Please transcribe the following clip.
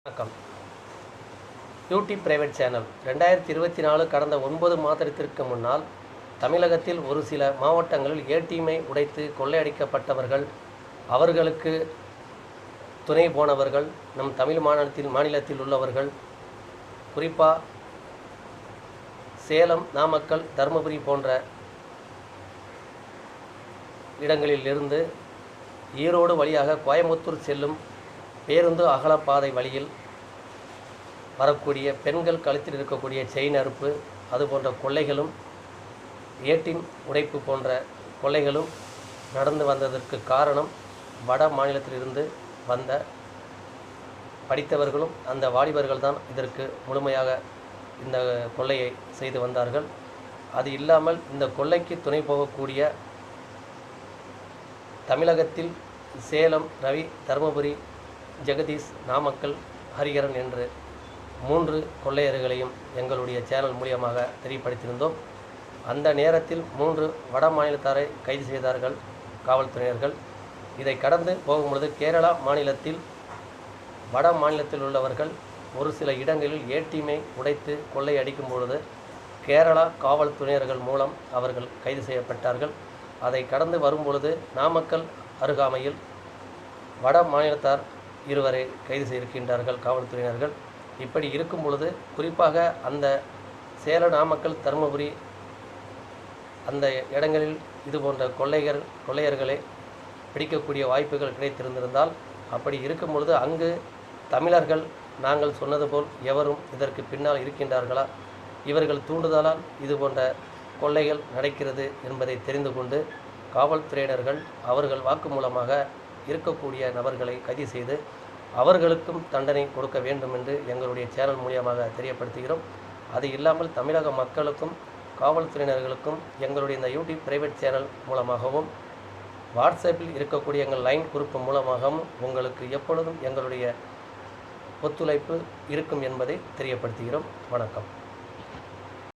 வணக்கம். YouTube private channel 2024 கடந்த 9 மாதத்திற்கு முன்னால் தமிழகத்தில் ஒரு சில மாவட்டங்களில் ஏடிஎம்மை உடைத்து கொள்ளையடிக்கப்பட்டவர்கள், அவர்களுக்கு துணை போனவர்கள், நம் தமிழ் மாநிலத்தில் உள்ளவர்கள், குறிப்பாக சேலம், நாமக்கல், தருமபுரி போன்ற இடங்களிலிருந்து ஈரோடு வழியாக கோயம்புத்தூர் செல்லும் பேருந்து அகலப்பாதை வழியில் வரக்கூடிய பெண்கள் கழுத்தில் இருக்கக்கூடிய செயின் அறுப்பு, அதுபோன்ற கொள்ளைகளும் ஏடிஎம் உடைப்பு போன்ற கொள்ளைகளும் நடந்து வந்ததற்கு காரணம் வட மாநிலத்திலிருந்து வந்த படித்தவர்களும் அந்த வாலிபர்கள் தான் இதற்கு முழுமையாக இந்த கொள்ளையை செய்து வந்தார்கள். அது இல்லாமல் இந்த கொள்ளைக்கு துணை போகக்கூடிய தமிழகத்தில் சேலம், ரவி, தருமபுரி, ஜெகதீஷ், நாமக்கல், ஹரிஹரன் என்று 3 கொள்ளையர்களையும் எங்களுடைய சேனல் மூலியமாக தெரியப்படுத்தியிருந்தோம். அந்த நேரத்தில் 3 வட மாநிலத்தாரை கைது செய்தார்கள் காவல்துறையினர்கள். இதை கடந்து போகும்பொழுது கேரளா மாநிலத்தில் வட மாநிலத்தில் உள்ளவர்கள் ஒரு சில இடங்களில் ஏடிஎம்மை உடைத்து கொள்ளை அடிக்கும் பொழுது கேரளா காவல்துறையினர்கள் மூலம் அவர்கள் கைது செய்யப்பட்டார்கள். அதை கடந்து வரும்பொழுது நாமக்கல் அருகாமையில் வட மாநிலத்தார் 2 கைது செய்திருக்கின்றார்கள் காவல்துறையினர்கள். இப்படி இருக்கும் பொழுது குறிப்பாக அந்த சேலம், நாமக்கல், தருமபுரி அந்த இடங்களில் இதுபோன்ற கொள்ளையர்களை பிடிக்கக்கூடிய வாய்ப்புகள் கிடைத்திருந்திருந்தால், அப்படி இருக்கும் பொழுது அங்கு தமிழர்கள் நாங்கள் சொன்னது போல் எவரும் இதற்கு பின்னால் இருக்கின்றார்களா, இவர்கள் தூண்டுதலால் இதுபோன்ற கொள்ளைகள் நடக்கிறது என்பதை தெரிந்து கொண்டு காவல்துறையினர்கள் அவர்கள் வாக்குமூலமாக இருக்கக்கூடிய நபர்களை கைது செய்து அவர்களுக்கும் தண்டனை கொடுக்க வேண்டும் என்று எங்களுடைய சேனல் மூலியமாக தெரியப்படுத்துகிறோம். அது இல்லாமல் தமிழக மக்களுக்கும் காவல்துறையினர்களுக்கும் எங்களுடைய இந்த யூடியூப் பிரைவேட் சேனல் மூலமாகவும் வாட்ஸ்அப்பில் இருக்கக்கூடிய எங்கள் லைன் குரூப் மூலமாகவும் உங்களுக்கு எப்பொழுதும் எங்களுடைய ஒத்துழைப்பு இருக்கும் என்பதை தெரியப்படுத்துகிறோம். வணக்கம்.